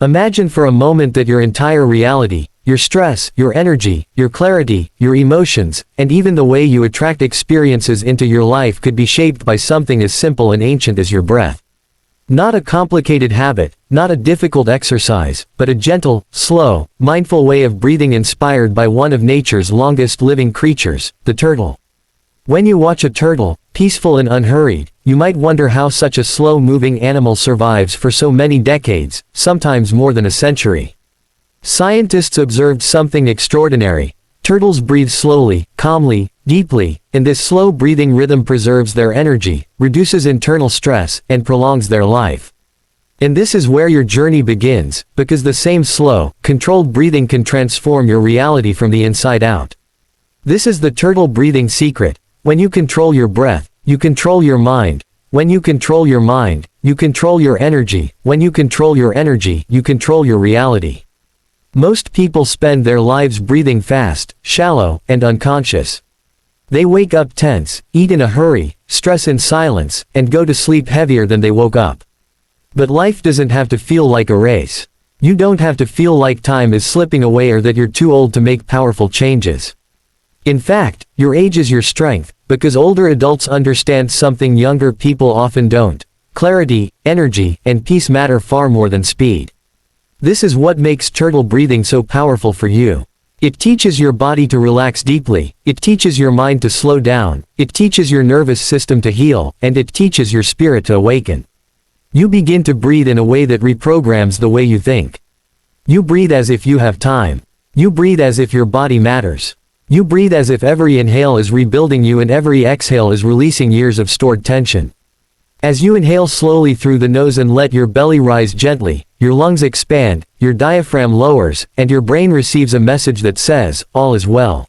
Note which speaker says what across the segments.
Speaker 1: Imagine for a moment that your entire reality, your stress, your energy, your clarity, your emotions, and even the way you attract experiences into your life could be shaped by something as simple and ancient as your breath. Not a complicated habit, not a difficult exercise, but a gentle, slow, mindful way of breathing inspired by one of nature's longest living creatures, the turtle. When you watch a turtle, peaceful and unhurried, you might wonder how such a slow-moving animal survives for so many decades, sometimes more than a century. Scientists observed something extraordinary. Turtles breathe slowly, calmly, deeply, and this slow breathing rhythm preserves their energy, reduces internal stress, and prolongs their life. And this is where your journey begins, because the same slow, controlled breathing can transform your reality from the inside out. This is the turtle breathing secret. When you control your breath, you control your mind. When you control your mind, you control your energy. When you control your energy, you control your reality. Most people spend their lives breathing fast, shallow, and unconscious. They wake up tense, eat in a hurry, stress in silence, and go to sleep heavier than they woke up. But life doesn't have to feel like a race. You don't have to feel like time is slipping away or that you're too old to make powerful changes. In fact, your age is your strength, because older adults understand something younger people often don't. Clarity, energy, and peace matter far more than speed. This is what makes turtle breathing so powerful for you. It teaches your body to relax deeply, it teaches your mind to slow down, it teaches your nervous system to heal, and it teaches your spirit to awaken. You begin to breathe in a way that reprograms the way you think. You breathe as if you have time. You breathe as if your body matters. You breathe as if every inhale is rebuilding you and every exhale is releasing years of stored tension. As you inhale slowly through the nose and let your belly rise gently, your lungs expand, your diaphragm lowers, and your brain receives a message that says, all is well.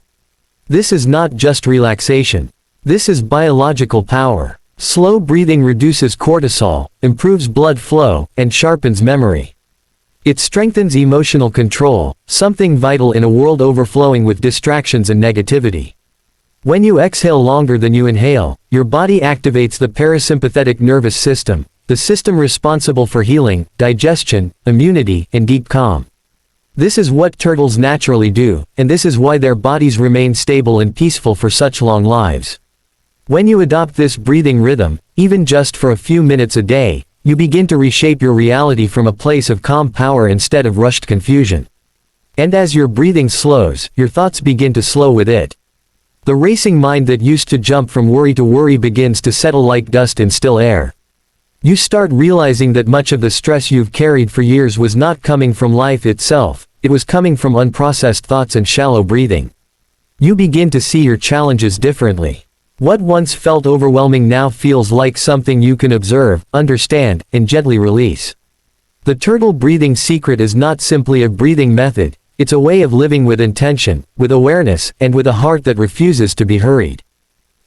Speaker 1: This is not just relaxation. This is biological power. Slow breathing reduces cortisol, improves blood flow, and sharpens memory. It strengthens emotional control, something vital in a world overflowing with distractions and negativity. When you exhale longer than you inhale, your body activates the parasympathetic nervous system, the system responsible for healing, digestion, immunity, and deep calm. This is what turtles naturally do, and this is why their bodies remain stable and peaceful for such long lives. When you adopt this breathing rhythm, even just for a few minutes a day, you begin to reshape your reality from a place of calm power instead of rushed confusion. And as your breathing slows, your thoughts begin to slow with it. The racing mind that used to jump from worry to worry begins to settle like dust in still air. You start realizing that much of the stress you've carried for years was not coming from life itself, it was coming from unprocessed thoughts and shallow breathing. You begin to see your challenges differently. What once felt overwhelming now feels like something you can observe, understand, and gently release. The turtle breathing secret is not simply a breathing method, it's a way of living with intention, with awareness, and with a heart that refuses to be hurried.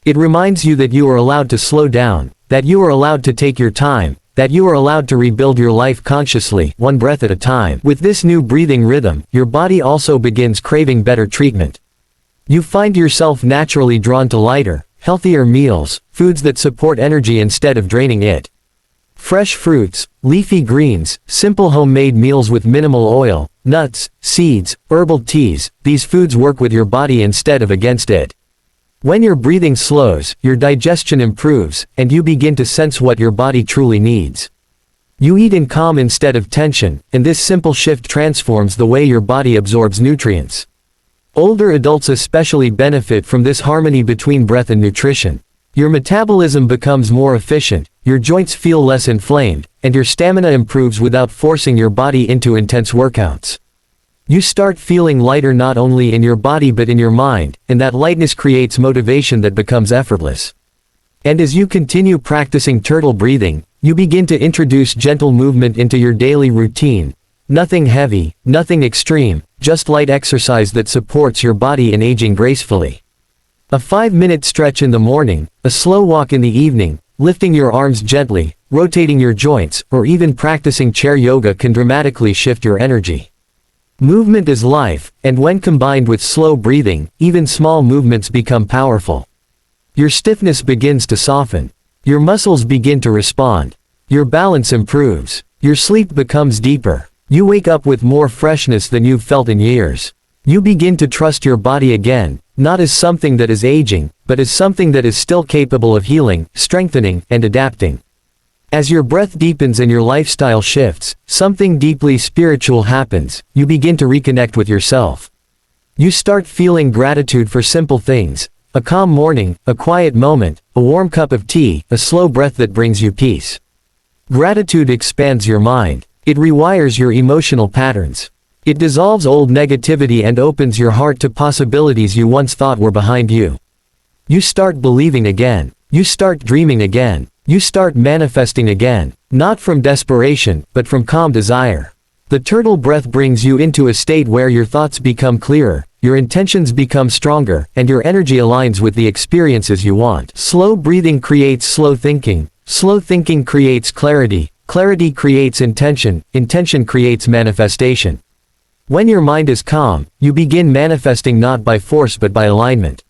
Speaker 1: It reminds you that you are allowed to slow down, that you are allowed to take your time, that you are allowed to rebuild your life consciously, one breath at a time. With this new breathing rhythm, your body also begins craving better treatment. You find yourself naturally drawn to lighter, healthier meals, foods that support energy instead of draining it. Fresh fruits, leafy greens, simple homemade meals with minimal oil, nuts, seeds, herbal teas, these foods work with your body instead of against it. When your breathing slows, your digestion improves, and you begin to sense what your body truly needs. You eat in calm instead of tension, and this simple shift transforms the way your body absorbs nutrients. Older adults especially benefit from this harmony between breath and nutrition. Your metabolism becomes more efficient, your joints feel less inflamed, and your stamina improves without forcing your body into intense workouts. You start feeling lighter not only in your body but in your mind, and that lightness creates motivation that becomes effortless. And as you continue practicing turtle breathing, you begin to introduce gentle movement into your daily routine. Nothing heavy, nothing extreme, just light exercise that supports your body in aging gracefully. A 5-minute stretch in the morning, a slow walk in the evening, lifting your arms gently, rotating your joints, or even practicing chair yoga can dramatically shift your energy. Movement is life, and when combined with slow breathing, even small movements become powerful. Your stiffness begins to soften. Your muscles begin to respond. Your balance improves. Your sleep becomes deeper. You wake up with more freshness than you've felt in years. You begin to trust your body again, not as something that is aging, but as something that is still capable of healing, strengthening, and adapting. As your breath deepens and your lifestyle shifts, something deeply spiritual happens. You begin to reconnect with yourself. You start feeling gratitude for simple things: a calm morning, a quiet moment, a warm cup of tea, a slow breath that brings you peace. Gratitude expands your mind. It rewires your emotional patterns. It dissolves old negativity and opens your heart to possibilities you once thought were behind you. You start believing again. You start dreaming again. You start manifesting again, not from desperation, but from calm desire. The turtle breath brings you into a state where your thoughts become clearer, your intentions become stronger, and your energy aligns with the experiences you want. Slow breathing creates slow thinking. Slow thinking creates clarity. Clarity creates intention. Intention creates manifestation. When your mind is calm, you begin manifesting not by force but by alignment.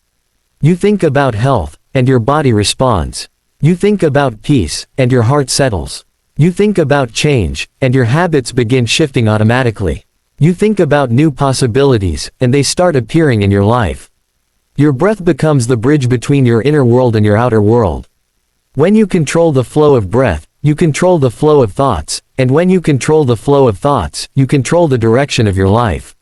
Speaker 1: You think about health, and your body responds. You think about peace, and your heart settles. You think about change, and your habits begin shifting automatically. You think about new possibilities, and they start appearing in your life. Your breath becomes the bridge between your inner world and your outer world. When you control the flow of breath, you control the flow of thoughts, and when you control the flow of thoughts, you control the direction of your life.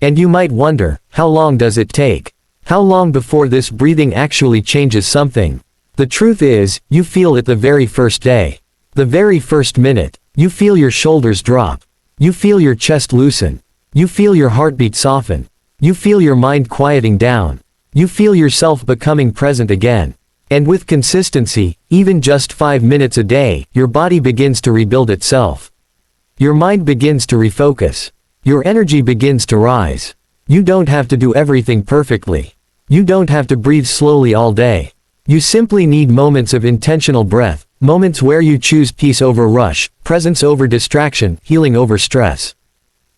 Speaker 1: And you might wonder, how long does it take? How long before this breathing actually changes something? The truth is, you feel it the very first day. The very first minute. You feel your shoulders drop. You feel your chest loosen. You feel your heartbeat soften. You feel your mind quieting down. You feel yourself becoming present again. And with consistency, even just 5 minutes a day, your body begins to rebuild itself. Your mind begins to refocus. Your energy begins to rise. You don't have to do everything perfectly. You don't have to breathe slowly all day. You simply need moments of intentional breath, moments where you choose peace over rush, presence over distraction, healing over stress.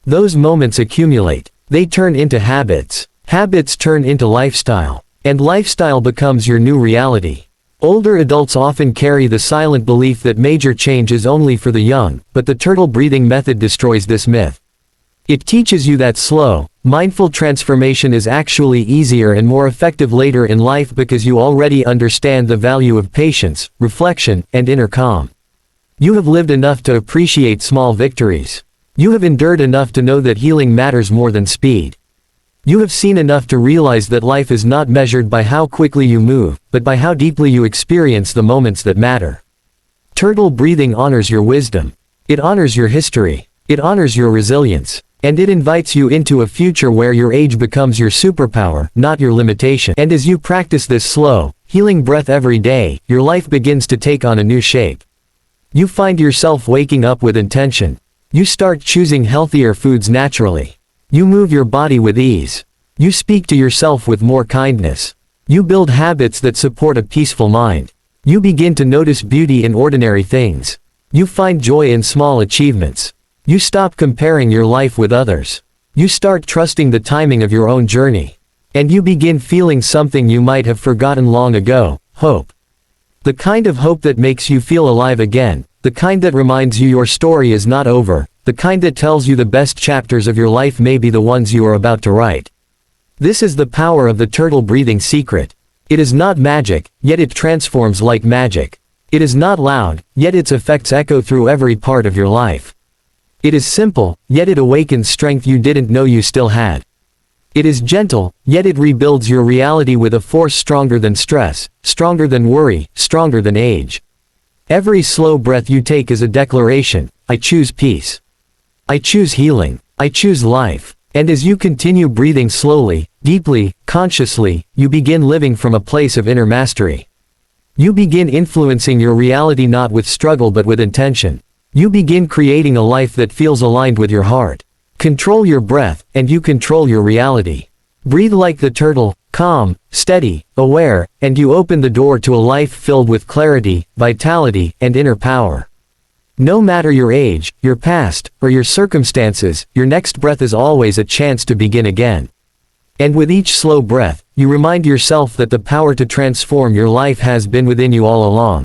Speaker 1: Those moments accumulate. They turn into habits. Habits turn into lifestyle. And lifestyle becomes your new reality. Older adults often carry the silent belief that major change is only for the young, but the turtle breathing method destroys this myth. It teaches you that slow, mindful transformation is actually easier and more effective later in life because you already understand the value of patience, reflection, and inner calm. You have lived enough to appreciate small victories. You have endured enough to know that healing matters more than speed. You have seen enough to realize that life is not measured by how quickly you move, but by how deeply you experience the moments that matter. Turtle breathing honors your wisdom. It honors your history. It honors your resilience. And it invites you into a future where your age becomes your superpower, not your limitation. And as you practice this slow, healing breath every day, your life begins to take on a new shape. You find yourself waking up with intention. You start choosing healthier foods naturally. You move your body with ease. You speak to yourself with more kindness. You build habits that support a peaceful mind. You begin to notice beauty in ordinary things. You find joy in small achievements. You stop comparing your life with others. You start trusting the timing of your own journey. And you begin feeling something you might have forgotten long ago: hope. The kind of hope that makes you feel alive again, the kind that reminds you your story is not over, the kind that tells you the best chapters of your life may be the ones you are about to write. This is the power of the turtle breathing secret. It is not magic, yet it transforms like magic. It is not loud, yet its effects echo through every part of your life. It is simple, yet it awakens strength you didn't know you still had. It is gentle, yet it rebuilds your reality with a force stronger than stress, stronger than worry, stronger than age. Every slow breath you take is a declaration: I choose peace. I choose healing. I choose life. And as you continue breathing slowly, deeply, consciously, you begin living from a place of inner mastery. You begin influencing your reality not with struggle but with intention. You begin creating a life that feels aligned with your heart. Control your breath, and you control your reality. Breathe like the turtle, calm, steady, aware, and you open the door to a life filled with clarity, vitality, and inner power. No matter your age, your past, or your circumstances, your next breath is always a chance to begin again. And with each slow breath, you remind yourself that the power to transform your life has been within you all along.